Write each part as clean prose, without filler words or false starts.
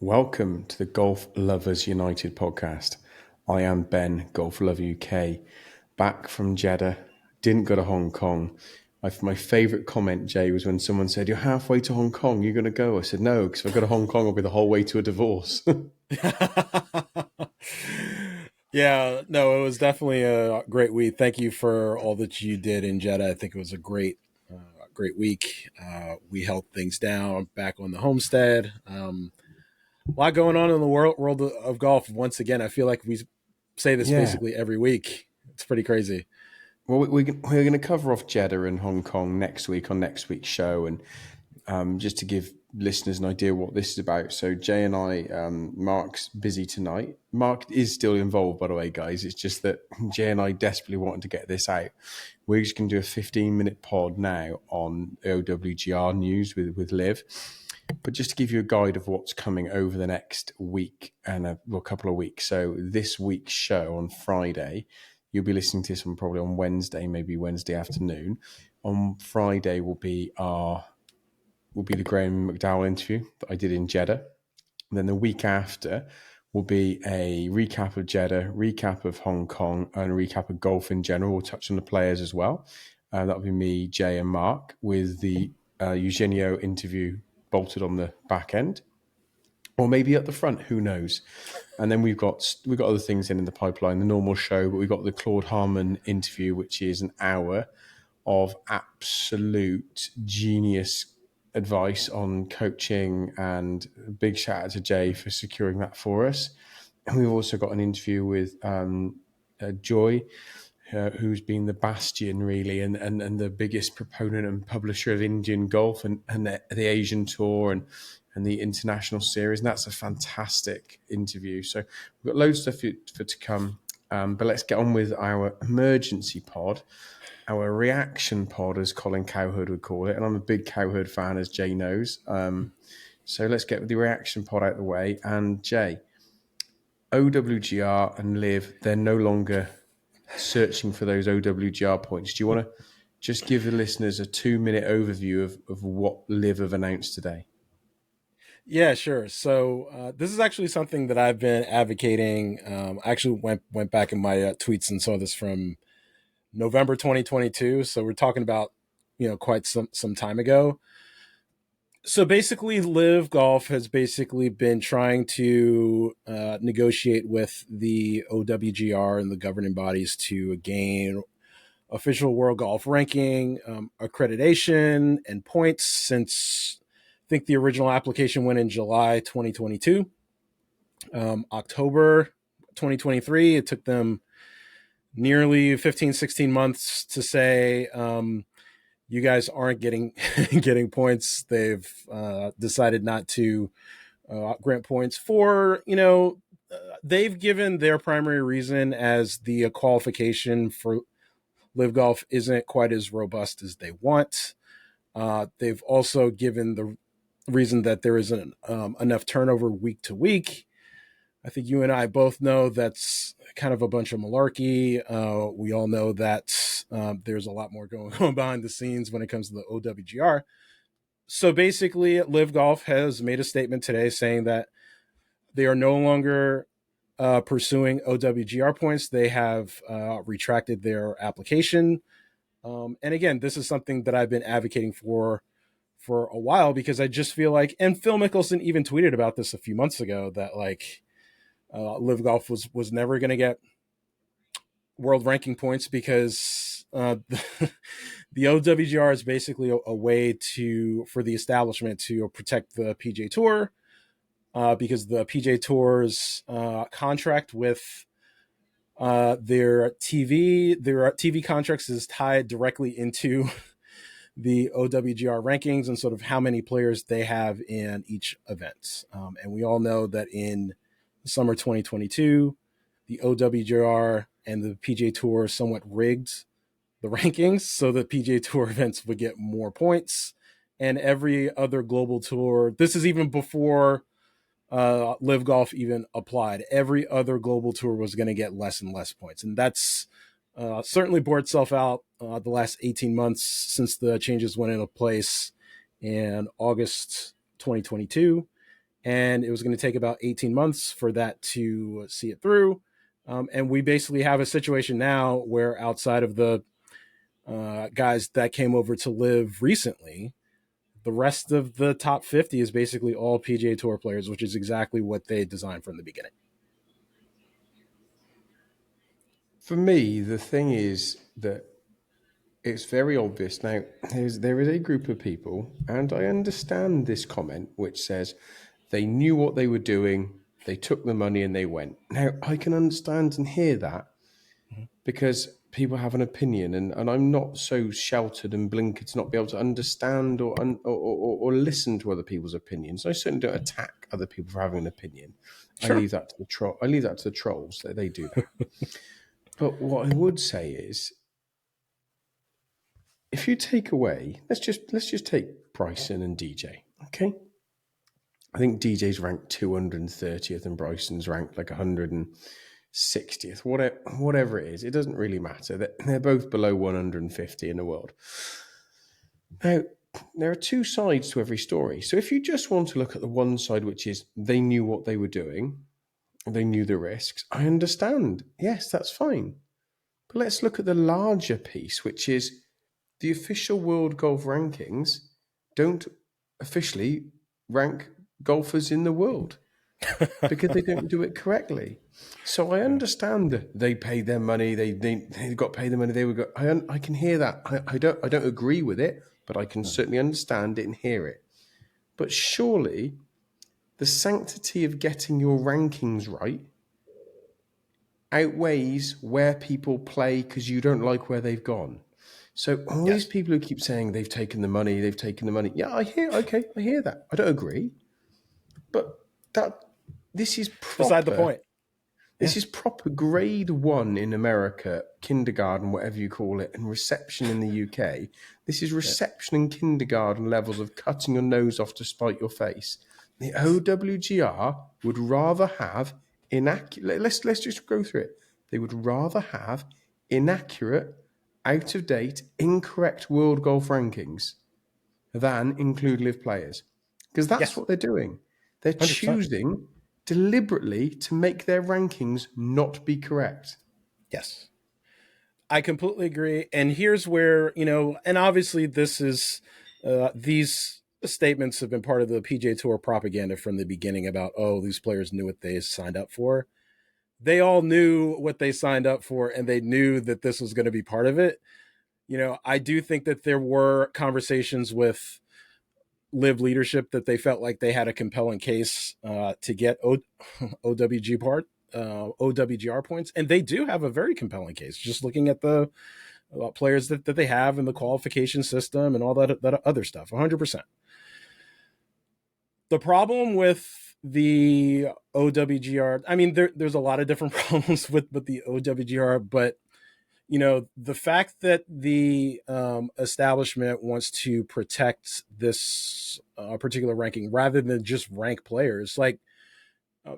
Welcome to the Golf Lovers United podcast. I am Ben, Golf Lover UK, back from Jeddah. Didn't go to Hong Kong. My favourite comment, Jay, was when someone said, "You're halfway to Hong Kong, you're going to go?" I said, "No, because if I go to Hong Kong, I'll be the whole way to a divorce." Yeah, no, it was definitely a great week. Thank you for all that you did in Jeddah. I think it was a great week. We held things down back on the homestead. A lot going on in the world of golf. Once again, I feel like we say this Yeah. basically every week. It's pretty crazy. Well, we're going to cover off Jeddah and Hong Kong next week on next week's show. And just to give listeners an idea what this is about. So Jay and I, Mark's busy tonight. Mark is still involved, by the way, guys. It's just that Jay and I desperately wanted to get this out. We're just going to do a 15-minute pod now on OWGR news with LIV. But just to give you a guide of what's coming over the next week and a couple of weeks. So this week's show on Friday, you'll be listening to this one probably on Wednesday, maybe Wednesday afternoon. On Friday will be the Graham McDowell interview that I did in Jeddah. And then the week after will be a recap of Jeddah, recap of Hong Kong, and a recap of golf in general. We'll touch on the players as well. That'll be me, Jay, and Mark, with the Eugenio interview bolted on the back end, or maybe at the front. Who knows? And then we've got other things in the pipeline. The normal show, but we've got the Claude Harmon interview, which is an hour of absolute genius advice on coaching, and a big shout out to Jay for securing that for us. And we've also got an interview with Joy, who's been the bastion really and the biggest proponent and publisher of Indian golf and the Asian tour and the international series. And that's a fantastic interview. So we've got loads of stuff for to come. But let's get on with our emergency pod. Our reaction pod, as Colin Cowherd would call it. And I'm a big Cowherd fan, as Jay knows. So let's get the reaction pod out of the way. And Jay, OWGR and LIV, they're no longer searching for those OWGR points. Do you want to just give the listeners a 2-minute overview of what LIV have announced today? Yeah, sure. So this is actually something that I've been advocating. I actually went back in my tweets and saw this from November 2022. So we're talking about, quite some time ago. So basically, LIV Golf has basically been trying to negotiate with the OWGR and the governing bodies to gain official world golf ranking, accreditation, and points since I think the original application went in July 2022. October 2023, it took them nearly 15, 16 months to say, you guys aren't getting points. They've decided not to grant points for, they've given their primary reason as the qualification for LIV Golf isn't quite as robust as they want. They've also given the reason that there isn't enough turnover week to week. I think you and I both know that's kind of a bunch of malarkey. We all know that there's a lot more going on behind the scenes when it comes to the OWGR. So basically, LIV Golf has made a statement today saying that they are no longer pursuing OWGR points. They have retracted their application. And again, this is something that I've been advocating for a while, because I just feel like, and Phil Mickelson even tweeted about this a few months ago, that LIV Golf was never going to get world ranking points because the OWGR is basically a way for the establishment to protect the PGA Tour, because the PGA Tour's contract with their TV contracts is tied directly into the OWGR rankings and sort of how many players they have in each event. And we all know that in summer 2022, the OWGR and the PGA Tour somewhat rigged the rankings so that PGA Tour events would get more points, and every other global tour, this is even before LIV Golf even applied, every other global tour was going to get less and less points. And that's certainly bore itself out the last 18 months since the changes went into place in August 2022. and it was going to take about 18 months for that to see it through. And we basically have a situation now where outside of the guys that came over to LIV recently, the rest of the top 50 is basically all PGA Tour players, which is exactly what they designed from the beginning. For me, the thing is that it's very obvious now. There is a group of people, and I understand this comment, which says they knew what they were doing, they took the money and they went. Now, I can understand and hear that because people have an opinion, and I'm not so sheltered and blinkered to not be able to understand or listen to other people's opinions. I certainly don't attack other people for having an opinion. Sure. I leave that to the trolls. They do that. But what I would say is, if you take away, let's just take Bryson and DJ, okay? I think DJ's ranked 230th and Bryson's ranked like 160th, whatever it is. It doesn't really matter. They're both below 150 in the world. Now, there are two sides to every story. So if you just want to look at the one side, which is they knew what they were doing, they knew the risks, I understand. Yes, that's fine. But let's look at the larger piece, which is the official World Golf Rankings don't officially rank golfers in the world because they don't do it correctly. So I understand that they paid their money, they got paid the money they were. I can hear that. I don't agree with it, but I can certainly understand it and hear it. But surely the sanctity of getting your rankings right outweighs where people play because you don't like where they've gone. So all these people who keep saying they've taken the money. Yeah, I hear that. I don't agree. But this is proper. Beside the point. This is proper grade 1 in America, kindergarten, whatever you call it, and reception in the UK. This is reception and kindergarten levels of cutting your nose off to spite your face. The OWGR would rather have inaccurate. Let's just go through it. They would rather have inaccurate, out of date, incorrect World Golf Rankings than include LIV players, because that's what they're doing. They're 100%. Choosing deliberately to make their rankings not be correct. Yes, I completely agree. And here's where, and obviously this is these statements have been part of the PGA Tour propaganda from the beginning about, these players knew what they signed up for. They all knew what they signed up for, and they knew that this was going to be part of it. I do think that there were conversations with LIV leadership that they felt like they had a compelling case to get OWGR points, and they do have a very compelling case. Just looking at the players that they have in the qualification system and all that other stuff, 100%. The problem with the OWGR, I mean, there's a lot of different problems with the OWGR, but the fact that the establishment wants to protect this particular ranking rather than just rank players, like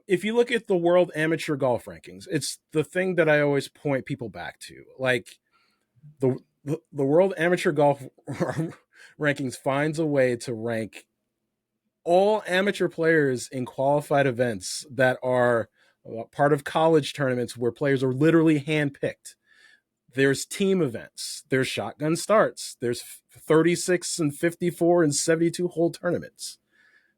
if you look at the World Amateur Golf Rankings, it's the thing that I always point people back to. Like the World Amateur Golf Rankings finds a way to rank all amateur players in qualified events that are part of college tournaments where players are literally handpicked. There's team events, there's shotgun starts, there's 36 and 54 and 72 hole tournaments.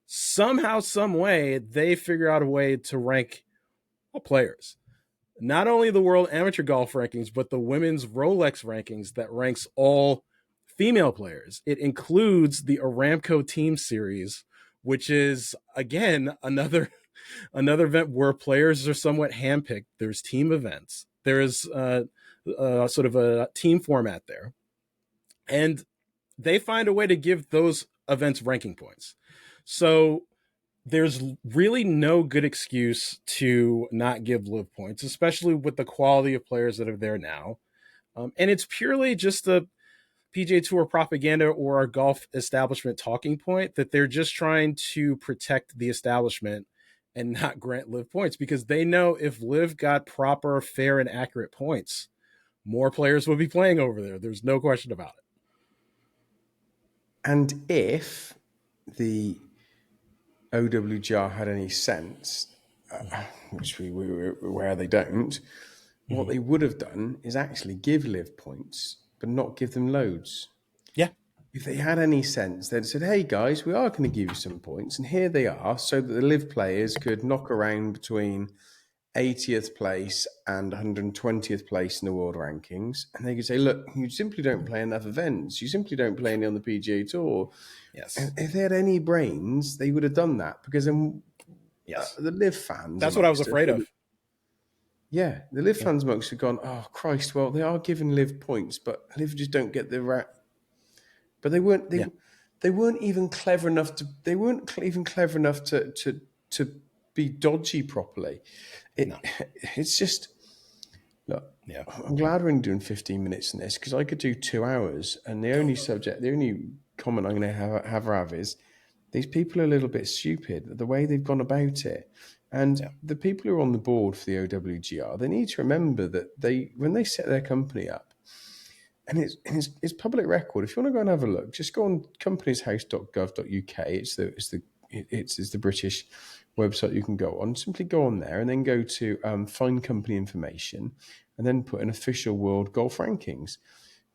Somehow, some way, they figure out a way to rank all players. Not only the World Amateur Golf Rankings, but the Women's Rolex Rankings that ranks all female players. It includes the Aramco Team Series, which is, again, another event where players are somewhat handpicked. There's team events. There's sort of a team format there. And they find a way to give those events ranking points. So there's really no good excuse to not give LIV points, especially with the quality of players that are there now. And it's purely just the PGA Tour propaganda or our golf establishment talking point that they're just trying to protect the establishment and not grant LIV points, because they know if LIV got proper, fair, and accurate points, more players would be playing over there. There's no question about it. And if the OWGR had any sense, which we were aware they don't, what they would have done is actually give LIV points, but not give them loads. Yeah. If they had any sense, they'd said, hey guys, we are going to give you some points, and here they are, so that the LIV players could knock around between 80th place and 120th place in the world rankings. And they could say, look, you simply don't play enough events. You simply don't play any on the PGA Tour. Yes. And if they had any brains, they would have done that, because then Yes. the LIV fans... That's what I was afraid of. Yeah, the LIV fans amongst have gone, oh, Christ, well, they are giving LIV points, but LIV just don't get the right... But they weren't even clever enough to be dodgy properly. It's just, look, I'm glad we're only doing 15 minutes in this, because I could do 2 hours, and the only comment I'm going to have is these people are a little bit stupid, the way they've gone about it. And the people who are on the board for the OWGR, they need to remember that when they set their company up, and it's public record. If you want to go and have a look, just go on companieshouse.gov.uk. It's the British website you can go on. Simply go on there and then go to find company information, and then put in official world golf rankings.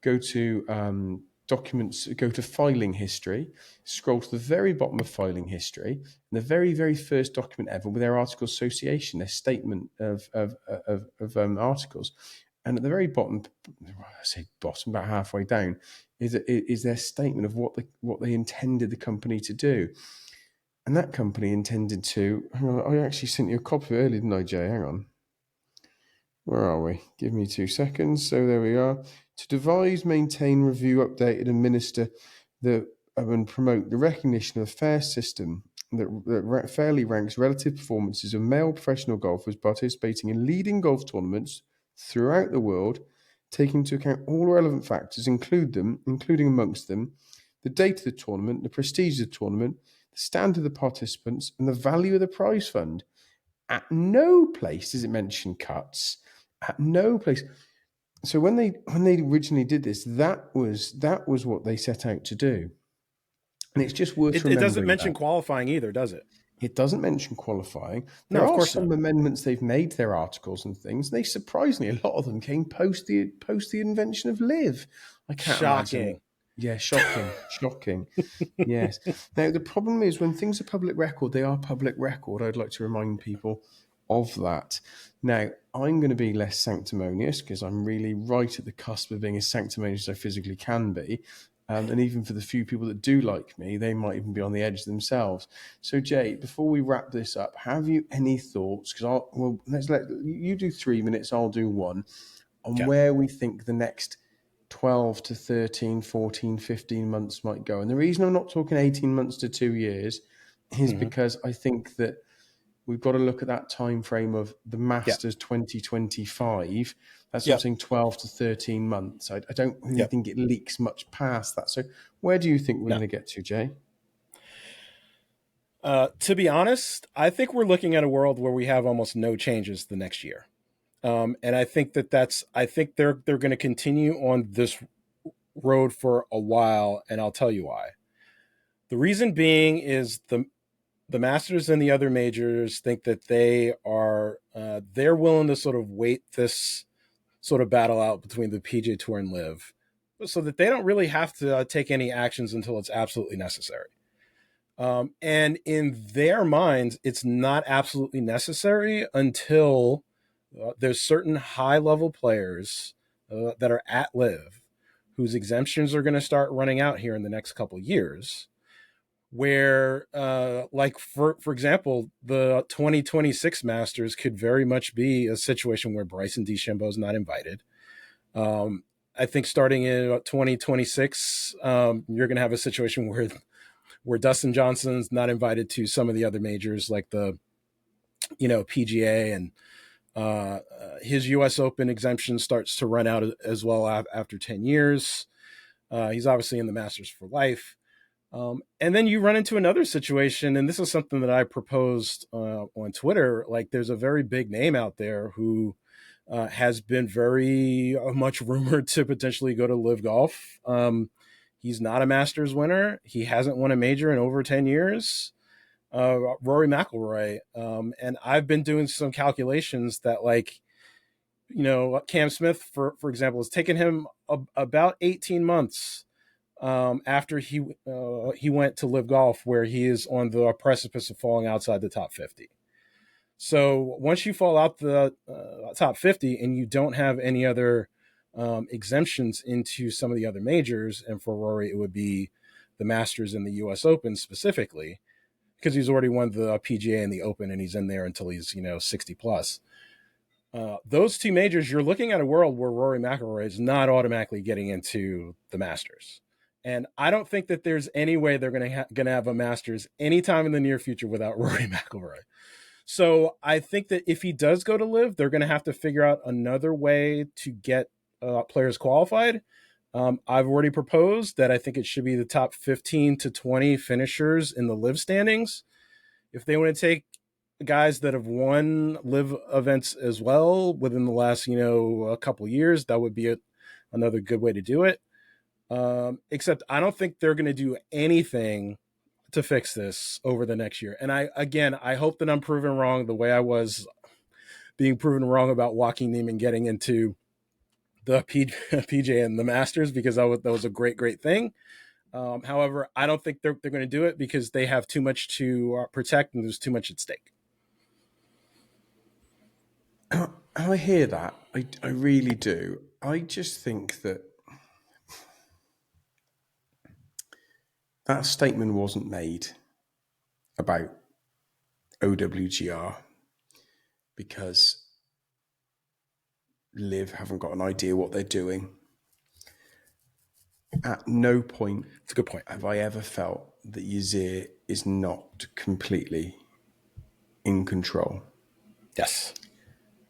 Go to documents, go to filing history, scroll to the very bottom of filing history, and the very, very first document ever with their article association, their statement of articles. And at the very bottom, I say bottom, about halfway down, is their statement of what they intended the company to do. And that company intended to... Hang on, I actually sent you a copy earlier, didn't I, Jay? Hang on. Where are we? Give me 2 seconds. So there we are. To devise, maintain, review, update, and administer and promote the recognition of a fair system that fairly ranks relative performances of male professional golfers participating in leading golf tournaments throughout the world, taking into account all relevant factors, including amongst them the date of the tournament, the prestige of the tournament, the standard of the participants, and the value of the prize fund. At no place does it mention cuts. At no place. So when they originally did this, that was what they set out to do. And it's just worth remembering. It doesn't mention qualifying either, does it? It doesn't mention qualifying. There are some amendments they've made to their articles and things. They surprisingly, a lot of them came post the invention of LIV. I can't imagine. Yeah, shocking. Yes. Now the problem is, when things are public record, they are public record. I'd like to remind people of that. Now, I'm going to be less sanctimonious, because I'm really right at the cusp of being as sanctimonious as I physically can be. And even for the few people that do like me, they might even be on the edge themselves. So, Jay, before we wrap this up, have you any thoughts? Because let's let you do 3 minutes, I'll do 1, on where we think the next 12 to 13, 14, 15 months might go. And the reason I'm not talking 18 months to 2 years is because I think that we've got to look at that time frame of the Masters 2025. That's something 12 to 13 months. I don't really think it leaks much past that. So where do you think we're going to get to, Jay? To be honest, I think we're looking at a world where we have almost no changes the next year. And I think I think they're going to continue on this road for a while, and I'll tell you why. The reason being is the Masters and the other majors think that they're willing to sort of wait this sort of battle out between the PGA Tour and LIV, so that they don't really have to take any actions until it's absolutely necessary. And in their minds, it's not absolutely necessary until there's certain high-level players that are at LIV whose exemptions are going to start running out here in the next couple of years, where, like, for example, the 2026 Masters could very much be a situation where Bryson DeChambeau is not invited. I think starting in 2026, you're going to have a situation where Dustin Johnson's not invited to some of the other majors, like the, PGA, and his U.S. Open exemption starts to run out as well after 10 years. He's obviously in the Masters for life. And then you run into another situation, and this is something that I proposed on Twitter. Like, there's a very big name out there who has been very much rumored to potentially go to LIV Golf. He's not a Masters winner. He hasn't won a major in over 10 years. Rory McIlroy. And I've been doing some calculations that, like, Cam Smith, for example, has taken him about 18 months after he went to LIV Golf, where he is on the precipice of falling outside the top 50. So once you fall out the top 50 and you don't have any other exemptions into some of the other majors, and for Rory, it would be the Masters and the U.S. Open specifically, because he's already won the PGA and the Open, and he's in there until he's 60 plus. Those two majors, you're looking at a world where Rory McIlroy is not automatically getting into the Masters. And I don't think that there's any way they're going to have a Masters anytime in the near future without Rory McIlroy. So I think that if he does go to LIV, they're going to have to figure out another way to get players qualified. I've already proposed that I think it should be the top 15 to 20 finishers in the LIV standings. If they want to take guys that have won LIV events as well within the last, a couple of years, that would be another good way to do it. Except I don't think they're going to do anything to fix this over the next year. And I hope that I'm proven wrong the way I was being proven wrong about Joaquin Niemann getting into the PJ and the Masters, because that was a great thing. However, I don't think they're going to do it because they have too much to protect and there's too much at stake. I hear that. I really do. I just think that statement wasn't made about OWGR because LIV haven't got an idea what they're doing. At no point, it's a good point, have I ever felt that Yazir is not completely in control. Yes.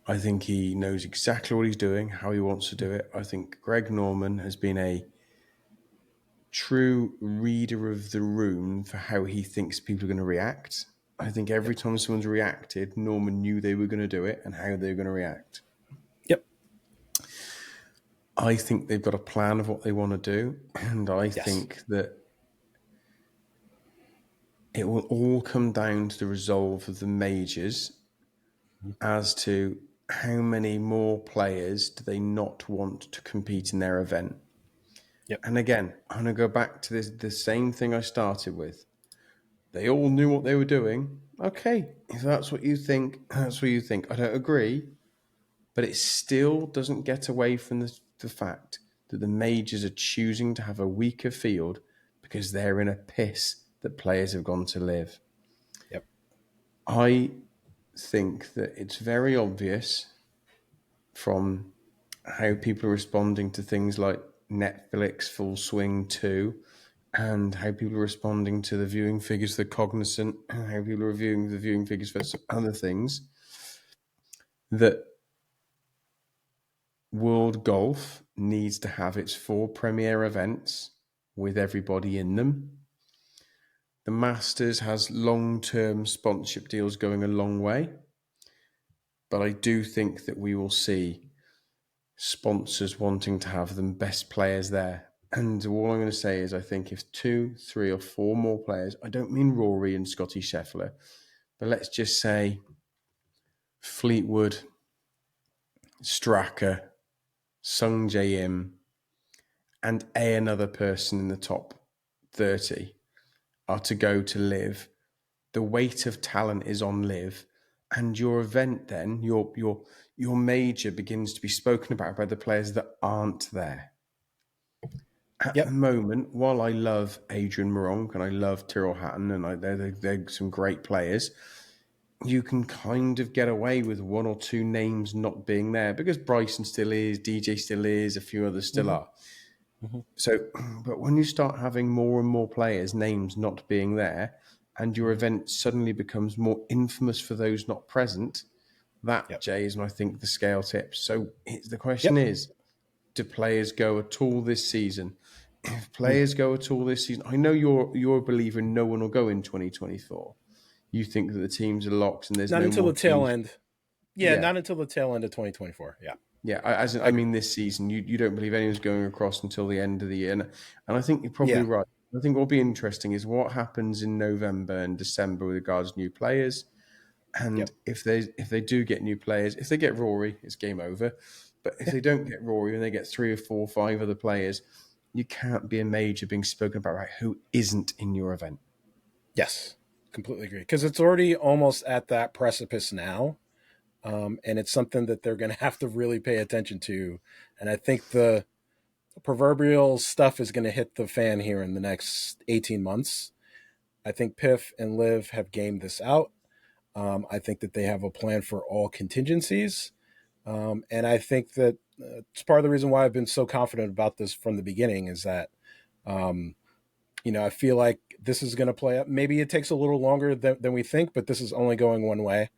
I think he knows exactly what he's doing, how he wants to do it. I think Greg Norman has been a true reader of the room for how he thinks people are going to react. I think every time someone's reacted, Norman knew they were going to do it and how they were going to react. Yep. I think they've got a plan of what they want to do, and I think that it will all come down to the resolve of the majors as to how many more players do they not want to compete in their event. Yep. And again, I'm going to go back to the same thing I started with. They all knew what they were doing. Okay, if that's what you think, that's what you think. I don't agree, but it still doesn't get away from the fact that the majors are choosing to have a weaker field because they're in a piss that players have gone to LIV. Yep. I think that it's very obvious from how people are responding to things like Netflix Full Swing 2 and how people are responding to the viewing figures for Cognizant and how people are reviewing the viewing figures for some other things, that World Golf needs to have its 4 premier events with everybody in them. The Masters has long-term sponsorship deals going a long way, but I do think that we will see sponsors wanting to have the best players there. And all I'm going to say is I think if 2, 3 or 4 more players, I don't mean Rory and Scotty Scheffler, but let's just say Fleetwood, Straka, Sung Jae Im, and another person in the top 30 are to go to LIV, the weight of talent is on LIV, and your event then, your major begins to be spoken about by the players that aren't there. At the moment, while I love Adrian Moronk and I love Tyrrell Hatton, and they're some great players, you can kind of get away with 1 or 2 names not being there because Bryson still is, DJ still is, a few others still are. Mm-hmm. So, but when you start having more and more players' names not being there, and your event suddenly becomes more infamous for those not present, that, Jay, is when I think the scale tips. So the question is, do players go at all this season? If players go at all this season, I know you're a believer in no one will go in 2024. You think that the teams are locked and there's not no until more the tail teams. end. Yeah, not until the tail end of 2024. Yeah. Yeah, I mean this season. You don't believe anyone's going across until the end of the year. And I think you're probably right. I think what'll be interesting is what happens in November and December with regards to new players. And Yep. if they do get new players, if they get Rory, it's game over. But if they don't get Rory and they get 3 or 4 or 5 other players, you can't be a major being spoken about, right, who isn't in your event. Yes, completely agree. Because it's already almost at that precipice now. And it's something that they're going to have to really pay attention to. And I think the proverbial stuff is going to hit the fan here in the next 18 months. I think Piff and Liv have gamed this out. I think that they have a plan for all contingencies. And I think that it's part of the reason why I've been so confident about this from the beginning is that, um, I feel like this is going to play up. Maybe it takes a little longer than we think, but this is only going one way.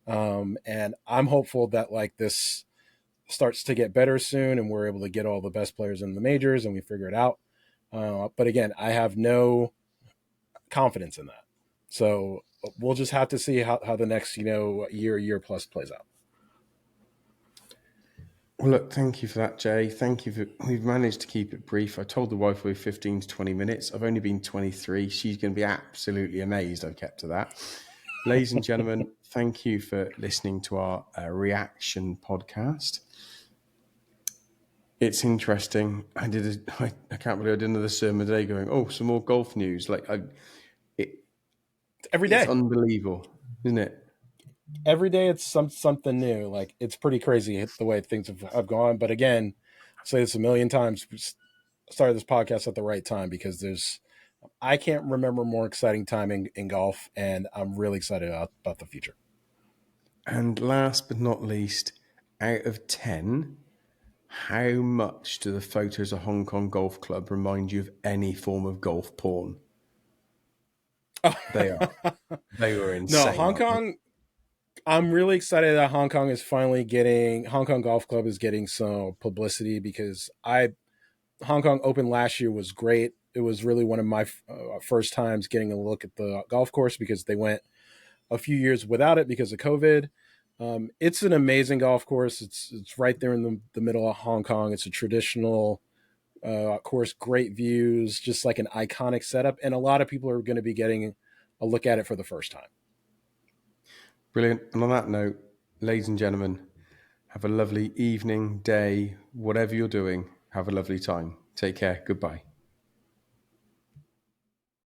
And I'm hopeful that like this starts to get better soon and we're able to get all the best players in the majors and we figure it out. But again, I have no confidence in that. So we'll just have to see how the next, year plus plays out. Well, look, thank you for that, Jay. Thank you for. We've managed to keep it brief. I told the wife we were 15 to 20 minutes. I've only been 23. She's going to be absolutely amazed I've kept to that. Ladies and gentlemen, thank you for listening to our reaction podcast. It's interesting. I can't believe I did another sermon today going, oh, some more golf news. Every day. It's unbelievable, isn't it? Every day it's something new. Like it's pretty crazy the way things have gone. But again, I'll say this a million times. We started this podcast at the right time because I can't remember a more exciting time in golf, and I'm really excited about the future. And last but not least, out of 10, how much do the photos of Hong Kong Golf Club remind you of any form of golf porn? They are. They were insane. No, Hong Kong. I'm really excited that Hong Kong Golf Club is getting some publicity because Hong Kong Open last year was great. It was really one of my first times getting a look at the golf course because they went a few years without it because of COVID. It's an amazing golf course. It's right there in the middle of Hong Kong. It's a traditional course, great views, just like an iconic setup. And a lot of people are going to be getting a look at it for the first time. Brilliant. And on that note, ladies and gentlemen, have a lovely evening, day, whatever you're doing. Have a lovely time. Take care. Goodbye.